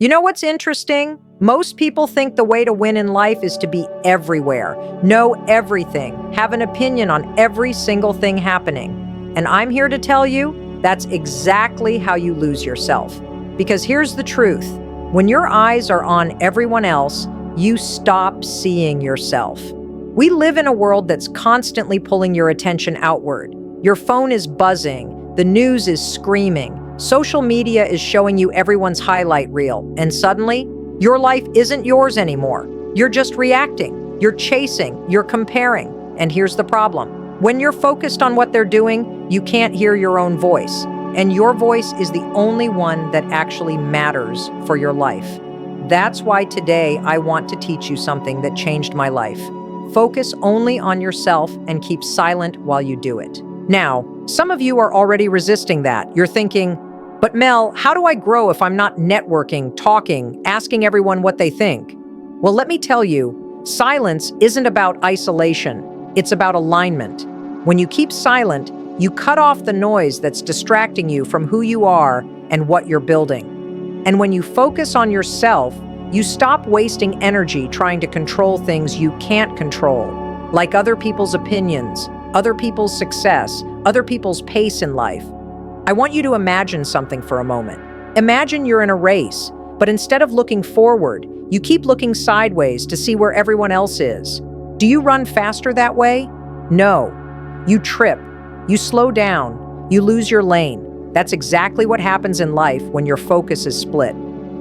You know what's interesting? Most people think the way to win in life is to be everywhere, know everything, have an opinion on every single thing happening. And I'm here to tell you, that's exactly how you lose yourself. Because here's the truth. When your eyes are on everyone else, you stop seeing yourself. We live in a world that's constantly pulling your attention outward. Your phone is buzzing, the news is screaming, social media is showing you everyone's highlight reel, and suddenly, your life isn't yours anymore. You're just reacting, you're chasing, you're comparing. And here's the problem. When you're focused on what they're doing, you can't hear your own voice. And your voice is the only one that actually matters for your life. That's why today I want to teach you something that changed my life. Focus only on yourself and keep silent while you do it. Now, some of you are already resisting that. You're thinking, but Mel, how do I grow if I'm not networking, talking, asking everyone what they think? Well, let me tell you, silence isn't about isolation. It's about alignment. When you keep silent, you cut off the noise that's distracting you from who you are and what you're building. And when you focus on yourself, you stop wasting energy trying to control things you can't control, like other people's opinions, other people's success, other people's pace in life. I want you to imagine something for a moment. Imagine you're in a race, but instead of looking forward, you keep looking sideways to see where everyone else is. Do you run faster that way? No. You trip, you slow down, you lose your lane. That's exactly what happens in life when your focus is split.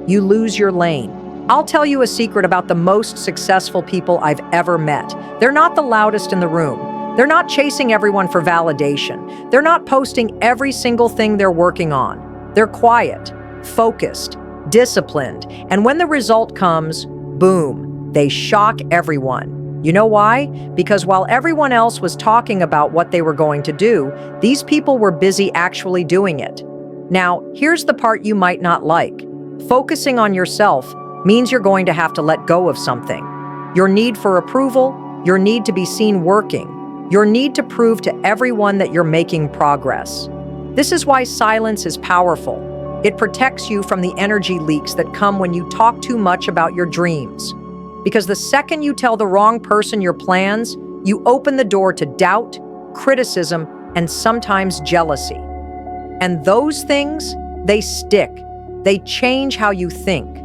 You lose your lane. I'll tell you a secret about the most successful people I've ever met. They're not the loudest in the room. They're not chasing everyone for validation. They're not posting every single thing they're working on. They're quiet, focused, disciplined, and when the result comes, boom, they shock everyone. You know why? Because while everyone else was talking about what they were going to do, these people were busy actually doing it. Now, here's the part you might not like. Focusing on yourself means you're going to have to let go of something. Your need for approval, your need to be seen working, your need to prove to everyone that you're making progress. This is why silence is powerful. It protects you from the energy leaks that come when you talk too much about your dreams. Because the second you tell the wrong person your plans, you open the door to doubt, criticism, and sometimes jealousy. And those things, they stick. They change how you think.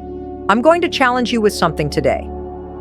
I'm going to challenge you with something today.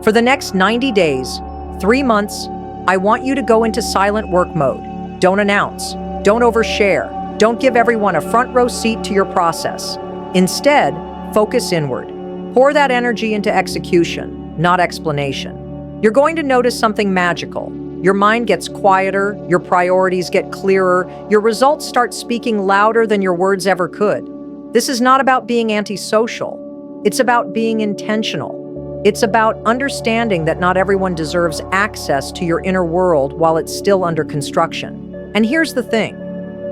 For the next 90 days, 3 months, I want you to go into silent work mode. Don't announce. Don't overshare. Don't give everyone a front row seat to your process. Instead, focus inward. Pour that energy into execution, not explanation. You're going to notice something magical. Your mind gets quieter, your priorities get clearer, your results start speaking louder than your words ever could. This is not about being antisocial. It's about being intentional. It's about understanding that not everyone deserves access to your inner world while it's still under construction. And here's the thing.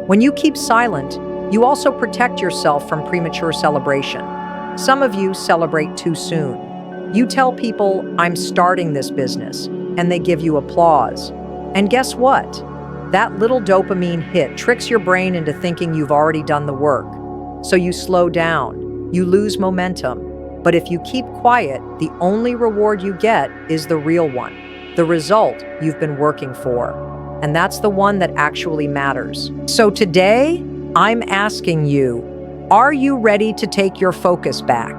When you keep silent, you also protect yourself from premature celebration. Some of you celebrate too soon. You tell people, I'm starting this business, and they give you applause. And guess what? That little dopamine hit tricks your brain into thinking you've already done the work. So you slow down, you lose momentum. But if you keep quiet, the only reward you get is the real one, the result you've been working for. And that's the one that actually matters. So today, I'm asking you, are you ready to take your focus back?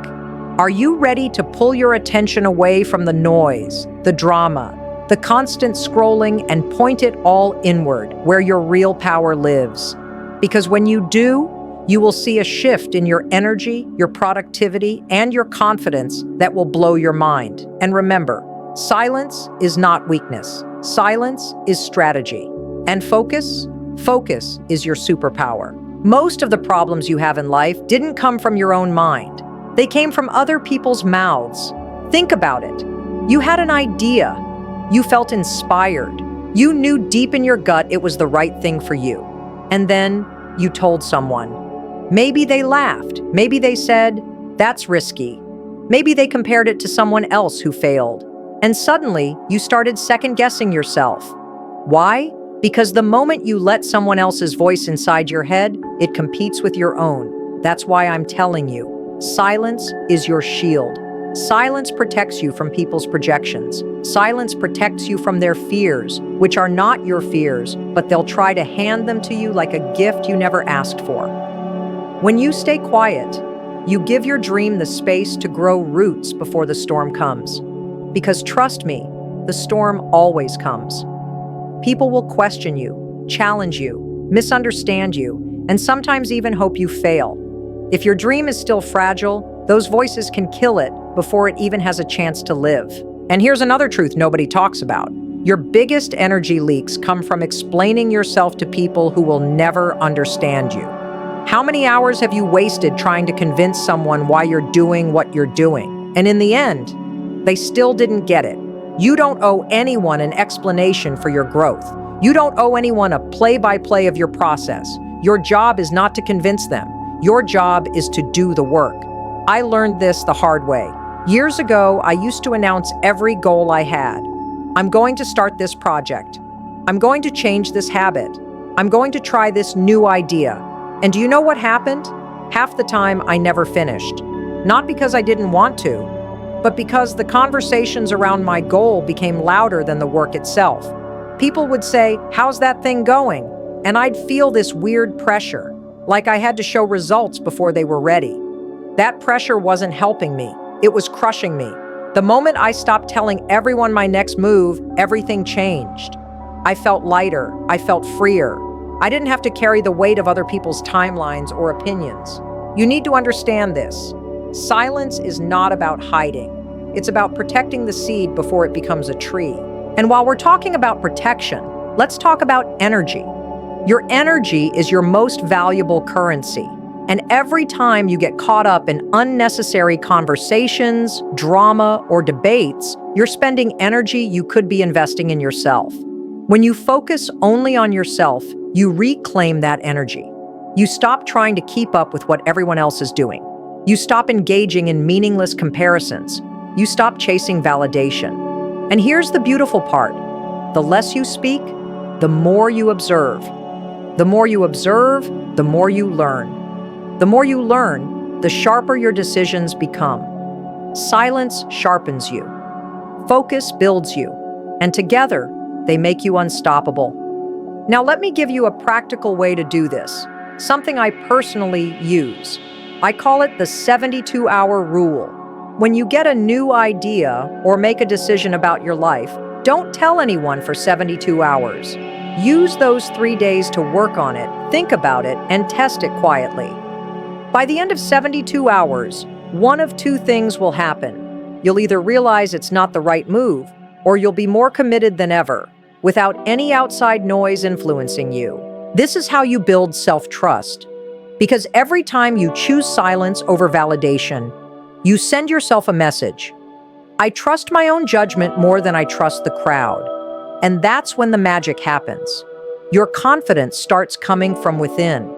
Are you ready to pull your attention away from the noise, the drama, the constant scrolling, and point it all inward, where your real power lives? Because when you do, you will see a shift in your energy, your productivity, and your confidence that will blow your mind. And remember, silence is not weakness. Silence is strategy. And focus is your superpower. Most of the problems you have in life didn't come from your own mind. They came from other people's mouths. Think about it. You had an idea. You felt inspired. You knew deep in your gut it was the right thing for you. And then you told someone. Maybe they laughed. Maybe they said, that's risky. Maybe they compared it to someone else who failed. And suddenly, you started second-guessing yourself. Why? Because the moment you let someone else's voice inside your head, it competes with your own. That's why I'm telling you, Silence is your shield. Silence protects you from people's projections. Silence protects you from their fears, which are not your fears, but they'll try to hand them to you like a gift you never asked for. When you stay quiet, you give your dream the space to grow roots before the storm comes. Because trust me, the storm always comes. People will question you, challenge you, misunderstand you, and sometimes even hope you fail. If your dream is still fragile, those voices can kill it before it even has a chance to live. And here's another truth nobody talks about. Your biggest energy leaks come from explaining yourself to people who will never understand you. How many hours have you wasted trying to convince someone why you're doing what you're doing? And in the end, they still didn't get it. You don't owe anyone an explanation for your growth. You don't owe anyone a play-by-play of your process. Your job is not to convince them. Your job is to do the work. I learned this the hard way. Years ago, I used to announce every goal I had. I'm going to start this project. I'm going to change this habit. I'm going to try this new idea. And do you know what happened? Half the time, I never finished. Not because I didn't want to, but because the conversations around my goal became louder than the work itself. People would say, "How's that thing going?" And I'd feel this weird pressure, like I had to show results before they were ready. That pressure wasn't helping me. It was crushing me. The moment I stopped telling everyone my next move, everything changed. I felt lighter. I felt freer. I didn't have to carry the weight of other people's timelines or opinions. You need to understand this. Silence is not about hiding. It's about protecting the seed before it becomes a tree. And while we're talking about protection, let's talk about energy. Your energy is your most valuable currency. And every time you get caught up in unnecessary conversations, drama, or debates, you're spending energy you could be investing in yourself. When you focus only on yourself, you reclaim that energy. You stop trying to keep up with what everyone else is doing. You stop engaging in meaningless comparisons. You stop chasing validation. And here's the beautiful part. The less you speak, the more you observe. The more you observe, the more you learn. The more you learn, the sharper your decisions become. Silence sharpens you. Focus builds you. And together, they make you unstoppable. Now let me give you a practical way to do this, something I personally use. I call it the 72-hour rule. When you get a new idea or make a decision about your life, don't tell anyone for 72 hours. Use those 3 days to work on it, think about it, and test it quietly. By the end of 72 hours, one of two things will happen. You'll either realize it's not the right move, or you'll be more committed than ever, without any outside noise influencing you. This is how you build self-trust. Because every time you choose silence over validation, you send yourself a message. I trust my own judgment more than I trust the crowd. And that's when the magic happens. Your confidence starts coming from within.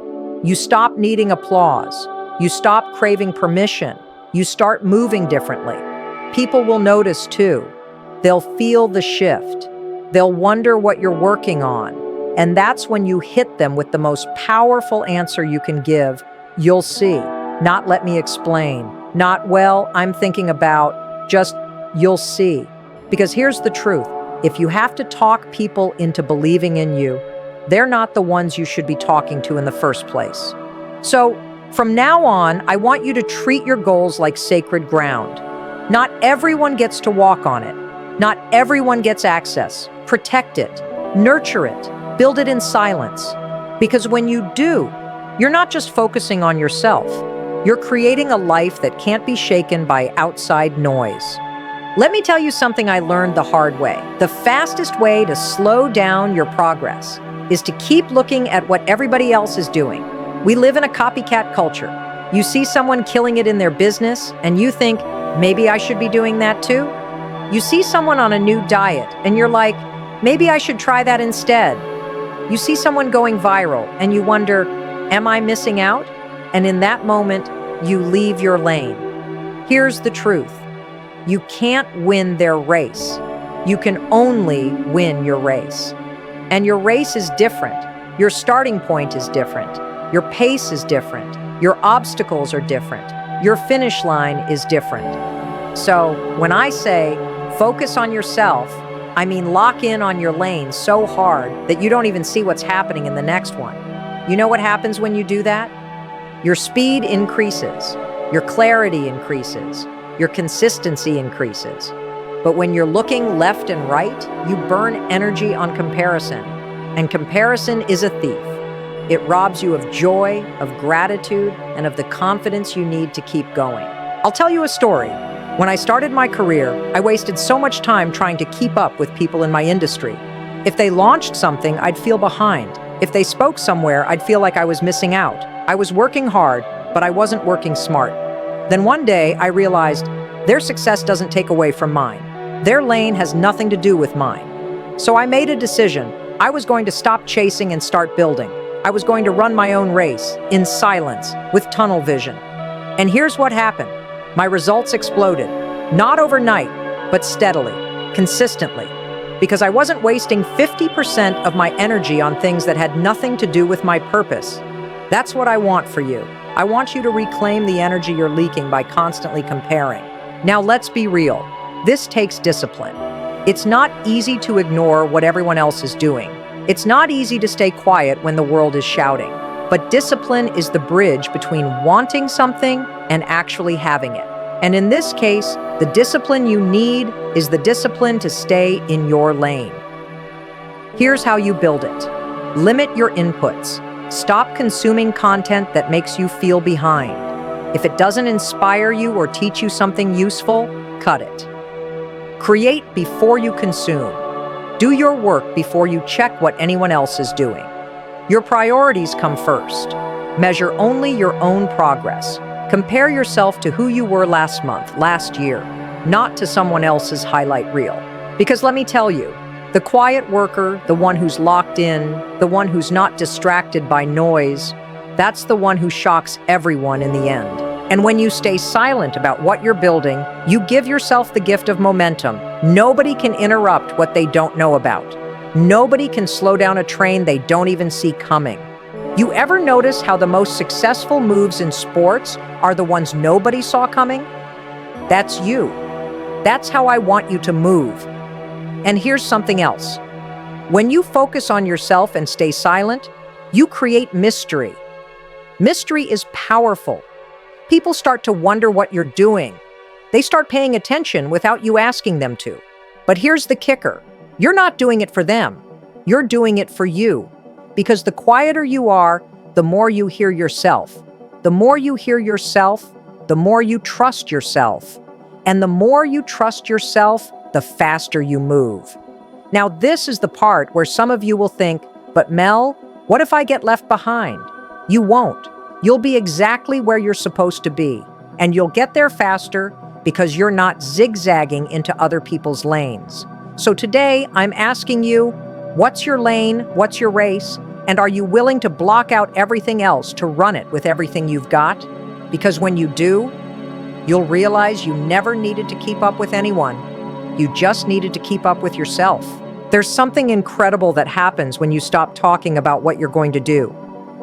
You stop needing applause. You stop craving permission. You start moving differently. People will notice too. They'll feel the shift. They'll wonder what you're working on. And that's when you hit them with the most powerful answer you can give. You'll see. Not let me explain. Not, well, I'm thinking about. Just, you'll see. Because here's the truth. If you have to talk people into believing in you, they're not the ones you should be talking to in the first place. So, from now on, I want you to treat your goals like sacred ground. Not everyone gets to walk on it. Not everyone gets access. Protect it. Nurture it. Build it in silence. Because when you do, you're not just focusing on yourself. You're creating a life that can't be shaken by outside noise. Let me tell you something I learned the hard way. The fastest way to slow down your progress is to keep looking at what everybody else is doing. We live in a copycat culture. You see someone killing it in their business, and you think, maybe I should be doing that too? You see someone on a new diet, and you're like, maybe I should try that instead. You see someone going viral, and you wonder, am I missing out? And in that moment, you leave your lane. Here's the truth. You can't win their race. You can only win your race. And your race is different. Your starting point is different. Your pace is different. Your obstacles are different. Your finish line is different. So when I say focus on yourself, I mean lock in on your lane so hard that you don't even see what's happening in the next one. You know what happens when you do that? Your speed increases, your clarity increases, your consistency increases. But when you're looking left and right, you burn energy on comparison. And comparison is a thief. It robs you of joy, of gratitude, and of the confidence you need to keep going. I'll tell you a story. When I started my career, I wasted so much time trying to keep up with people in my industry. If they launched something, I'd feel behind. If they spoke somewhere, I'd feel like I was missing out. I was working hard, but I wasn't working smart. Then one day, I realized their success doesn't take away from mine. Their lane has nothing to do with mine. So I made a decision. I was going to stop chasing and start building. I was going to run my own race, in silence, with tunnel vision. And here's what happened. My results exploded. Not overnight, but steadily, consistently. Because I wasn't wasting 50% of my energy on things that had nothing to do with my purpose. That's what I want for you. I want you to reclaim the energy you're leaking by constantly comparing. Now let's be real. This takes discipline. It's not easy to ignore what everyone else is doing. It's not easy to stay quiet when the world is shouting. But discipline is the bridge between wanting something and actually having it. And in this case, the discipline you need is the discipline to stay in your lane. Here's how you build it. Limit your inputs. Stop consuming content that makes you feel behind. If it doesn't inspire you or teach you something useful, cut it. Create before you consume. Do your work before you check what anyone else is doing. Your priorities come first. Measure only your own progress. Compare yourself to who you were last month, last year, not to someone else's highlight reel. Because let me tell you, the quiet worker, the one who's locked in, the one who's not distracted by noise, that's the one who shocks everyone in the end. And when you stay silent about what you're building, you give yourself the gift of momentum. Nobody can interrupt what they don't know about. Nobody can slow down a train they don't even see coming. You ever notice how the most successful moves in sports are the ones nobody saw coming? That's you. That's how I want you to move. And here's something else. When you focus on yourself and stay silent, you create mystery. Mystery is powerful. People start to wonder what you're doing. They start paying attention without you asking them to. But here's the kicker. You're not doing it for them. You're doing it for you. Because the quieter you are, the more you hear yourself. The more you hear yourself, the more you trust yourself. And the more you trust yourself, the faster you move. Now, this is the part where some of you will think, but Mel, what if I get left behind? You won't. You'll be exactly where you're supposed to be. And you'll get there faster because you're not zigzagging into other people's lanes. So today, I'm asking you, what's your lane? What's your race? And are you willing to block out everything else to run it with everything you've got? Because when you do, you'll realize you never needed to keep up with anyone. You just needed to keep up with yourself. There's something incredible that happens when you stop talking about what you're going to do,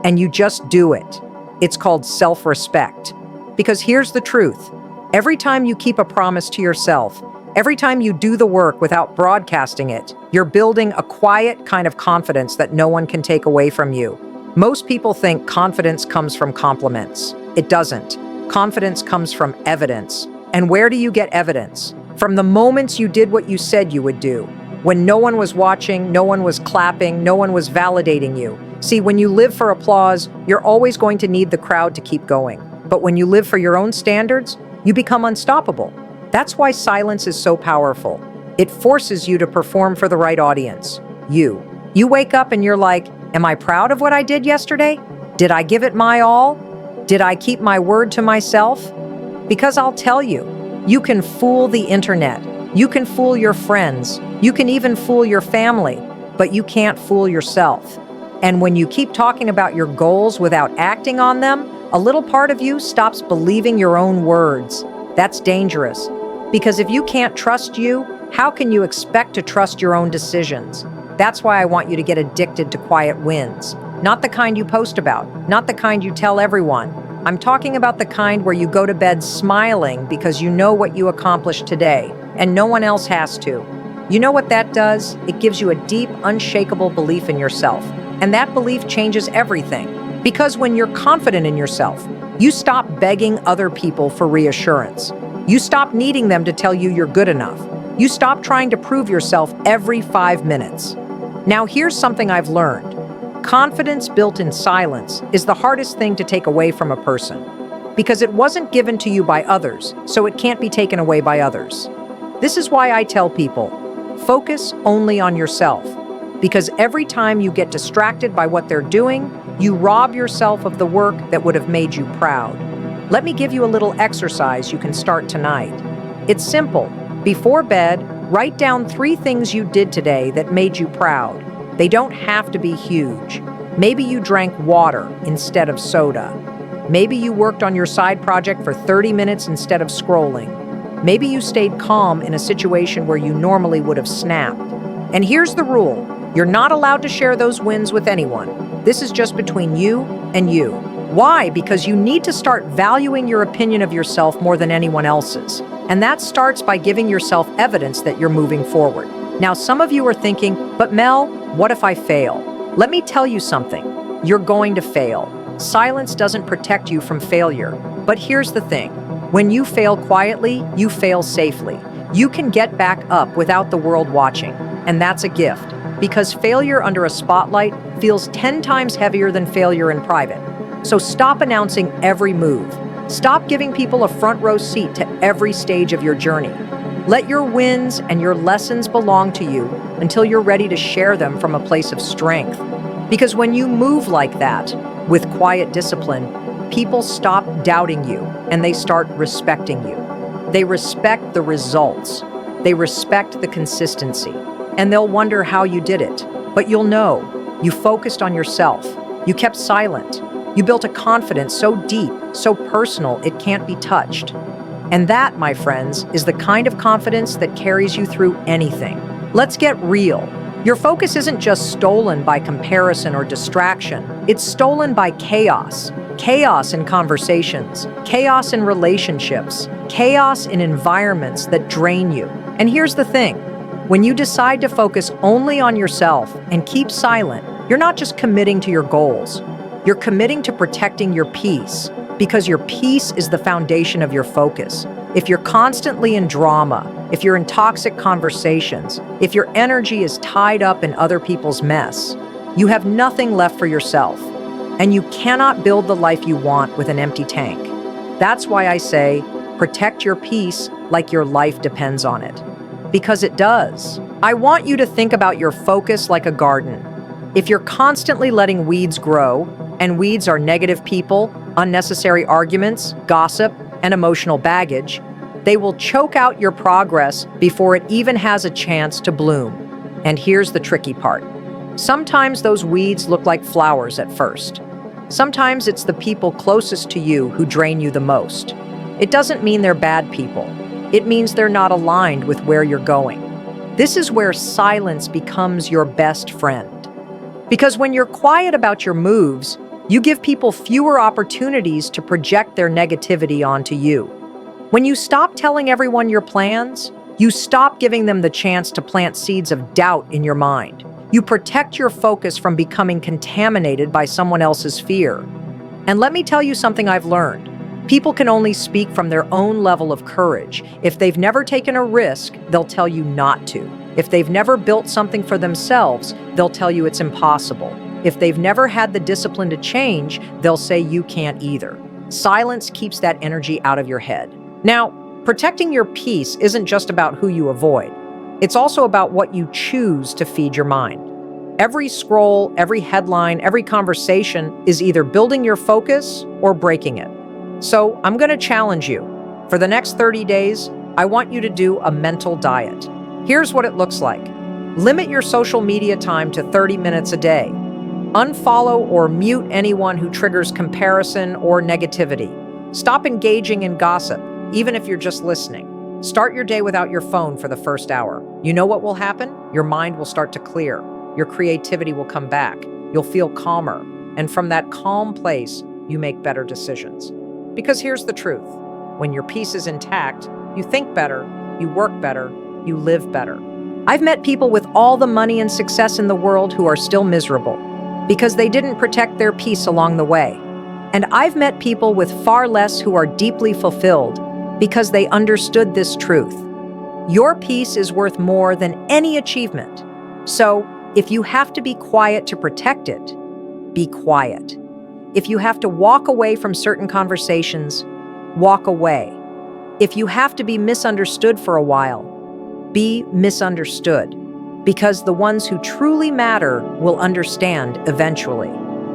and you just do it. It's called self-respect. Because here's the truth. Every time you keep a promise to yourself, every time you do the work without broadcasting it, you're building a quiet kind of confidence that no one can take away from you. Most people think confidence comes from compliments. It doesn't. Confidence comes from evidence. And where do you get evidence? From the moments you did what you said you would do. When no one was watching, no one was clapping, no one was validating you. See, when you live for applause, you're always going to need the crowd to keep going. But when you live for your own standards, you become unstoppable. That's why silence is so powerful. It forces you to perform for the right audience. You. You wake up and you're like, am I proud of what I did yesterday? Did I give it my all? Did I keep my word to myself? Because I'll tell you, you can fool the internet. You can fool your friends. You can even fool your family, but you can't fool yourself. And when you keep talking about your goals without acting on them, a little part of you stops believing your own words. That's dangerous. Because if you can't trust you, how can you expect to trust your own decisions? That's why I want you to get addicted to quiet wins. Not the kind you post about, not the kind you tell everyone, I'm talking about the kind where you go to bed smiling because you know what you accomplished today, and no one else has to. You know what that does? It gives you a deep, unshakable belief in yourself. And that belief changes everything. Because when you're confident in yourself, you stop begging other people for reassurance. You stop needing them to tell you you're good enough. You stop trying to prove yourself every 5 minutes. Now, here's something I've learned. Confidence built in silence is the hardest thing to take away from a person. Because it wasn't given to you by others, so it can't be taken away by others. This is why I tell people, focus only on yourself. Because every time you get distracted by what they're doing, you rob yourself of the work that would have made you proud. Let me give you a little exercise you can start tonight. It's simple. Before bed, write down 3 things you did today that made you proud. They don't have to be huge. Maybe you drank water instead of soda. Maybe you worked on your side project for 30 minutes instead of scrolling. Maybe you stayed calm in a situation where you normally would have snapped. And here's the rule. You're not allowed to share those wins with anyone. This is just between you and you. Why? Because you need to start valuing your opinion of yourself more than anyone else's. And that starts by giving yourself evidence that you're moving forward. Now, some of you are thinking, but Mel, what if I fail? Let me tell you something. You're going to fail. Silence doesn't protect you from failure. But here's the thing. When you fail quietly, you fail safely. You can get back up without the world watching. And that's a gift. Because failure under a spotlight feels 10 times heavier than failure in private. So stop announcing every move. Stop giving people a front row seat to every stage of your journey. Let your wins and your lessons belong to you until you're ready to share them from a place of strength. Because when you move like that, with quiet discipline, people stop doubting you and they start respecting you. They respect the results. They respect the consistency. And they'll wonder how you did it. But you'll know. You focused on yourself. You kept silent. You built a confidence so deep, so personal, it can't be touched. And that, my friends, is the kind of confidence that carries you through anything. Let's get real. Your focus isn't just stolen by comparison or distraction. It's stolen by chaos. Chaos in conversations, chaos in relationships, chaos in environments that drain you. And here's the thing. When you decide to focus only on yourself and keep silent, you're not just committing to your goals. You're committing to protecting your peace. Because your peace is the foundation of your focus. If you're constantly in drama, if you're in toxic conversations, if your energy is tied up in other people's mess, you have nothing left for yourself. And you cannot build the life you want with an empty tank. That's why I say, protect your peace like your life depends on it. Because it does. I want you to think about your focus like a garden. If you're constantly letting weeds grow, and weeds are negative people, unnecessary arguments, gossip, and emotional baggage, they will choke out your progress before it even has a chance to bloom. And here's the tricky part. Sometimes those weeds look like flowers at first. Sometimes it's the people closest to you who drain you the most. It doesn't mean they're bad people. It means they're not aligned with where you're going. This is where silence becomes your best friend. Because when you're quiet about your moves, you give people fewer opportunities to project their negativity onto you. When you stop telling everyone your plans, you stop giving them the chance to plant seeds of doubt in your mind. You protect your focus from becoming contaminated by someone else's fear. And let me tell you something I've learned. People can only speak from their own level of courage. If they've never taken a risk, they'll tell you not to. If they've never built something for themselves, they'll tell you it's impossible. If they've never had the discipline to change, they'll say you can't either. Silence keeps that energy out of your head. Now, protecting your peace isn't just about who you avoid. It's also about what you choose to feed your mind. Every scroll, every headline, every conversation is either building your focus or breaking it. So I'm going to challenge you. For the next 30 days, I want you to do a mental diet. Here's what it looks like. Limit your social media time to 30 minutes a day. Unfollow or mute anyone who triggers comparison or negativity. Stop engaging in gossip, even if you're just listening. Start your day without your phone for the first hour. You know what will happen? Your mind will start to clear. Your creativity will come back. You'll feel calmer. And from that calm place, you make better decisions. Because here's the truth. When your peace is intact, you think better, you work better, you live better. I've met people with all the money and success in the world who are still miserable because they didn't protect their peace along the way. And I've met people with far less who are deeply fulfilled because they understood this truth. Your peace is worth more than any achievement. So, if you have to be quiet to protect it, be quiet. If you have to walk away from certain conversations, walk away. If you have to be misunderstood for a while, be misunderstood. Because the ones who truly matter will understand eventually.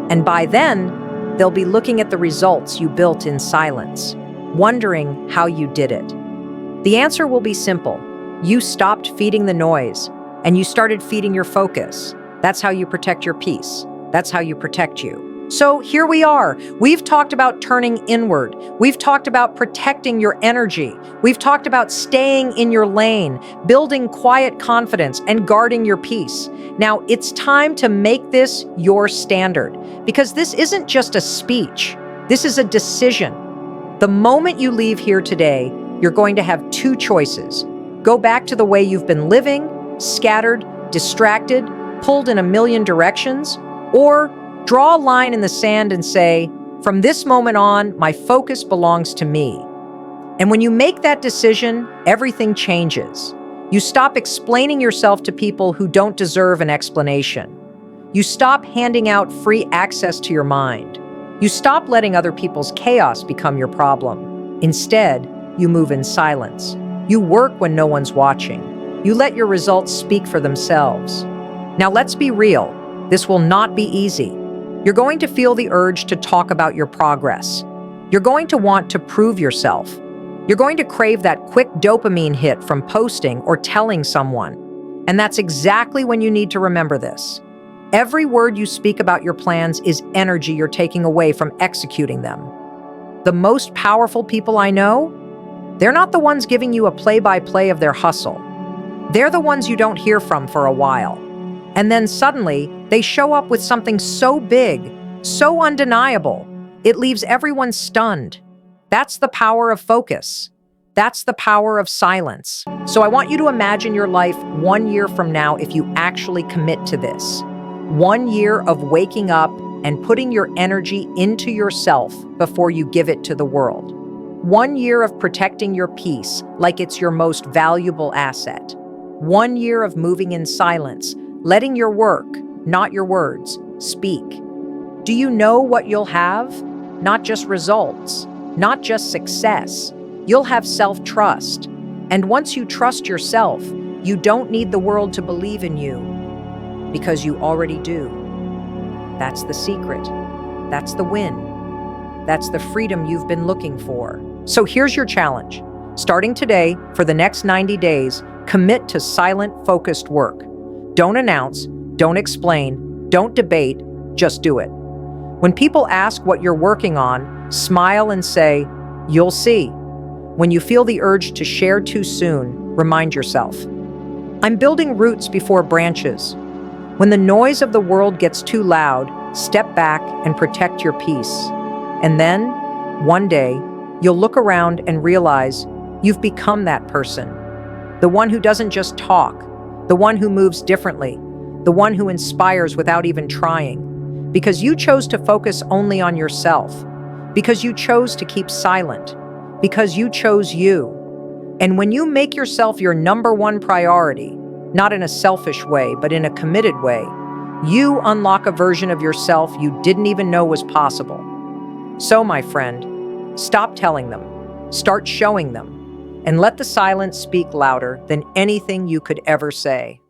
And by then, they'll be looking at the results you built in silence, wondering how you did it. The answer will be simple. You stopped feeding the noise, and you started feeding your focus. That's how you protect your peace. That's how you protect you. So here we are. We've talked about turning inward. We've talked about protecting your energy. We've talked about staying in your lane, building quiet confidence, and guarding your peace. Now, it's time to make this your standard, because this isn't just a speech. This is a decision. The moment you leave here today, you're going to have two choices. Go back to the way you've been living, scattered, distracted, pulled in a million directions, or draw a line in the sand and say, from this moment on, my focus belongs to me. And when you make that decision, everything changes. You stop explaining yourself to people who don't deserve an explanation. You stop handing out free access to your mind. You stop letting other people's chaos become your problem. Instead, you move in silence. You work when no one's watching. You let your results speak for themselves. Now let's be real. This will not be easy. You're going to feel the urge to talk about your progress. You're going to want to prove yourself. You're going to crave that quick dopamine hit from posting or telling someone. And that's exactly when you need to remember this. Every word you speak about your plans is energy you're taking away from executing them. The most powerful people I know, they're not the ones giving you a play-by-play of their hustle. They're the ones you don't hear from for a while. And then suddenly, they show up with something so big, so undeniable, it leaves everyone stunned. That's the power of focus. That's the power of silence. So I want you to imagine your life 1 year from now if you actually commit to this. 1 year of waking up and putting your energy into yourself before you give it to the world. 1 year of protecting your peace like it's your most valuable asset. 1 year of moving in silence, letting your work, not your words, speak. Do you know what you'll have? Not just results, not just success. You'll have self-trust. And once you trust yourself, you don't need the world to believe in you, because you already do. That's the secret. That's the win. That's the freedom you've been looking for. So here's your challenge. Starting today, for the next 90 days, commit to silent, focused work. Don't announce, don't explain, don't debate, just do it. When people ask what you're working on, smile and say, "You'll see." When you feel the urge to share too soon, remind yourself, "I'm building roots before branches." When the noise of the world gets too loud, step back and protect your peace. And then, one day, you'll look around and realize you've become that person. The one who doesn't just talk, the one who moves differently, the one who inspires without even trying. Because you chose to focus only on yourself. Because you chose to keep silent. Because you chose you. And when you make yourself your #1 priority, not in a selfish way, but in a committed way, you unlock a version of yourself you didn't even know was possible. So, my friend, stop telling them, start showing them, and let the silence speak louder than anything you could ever say.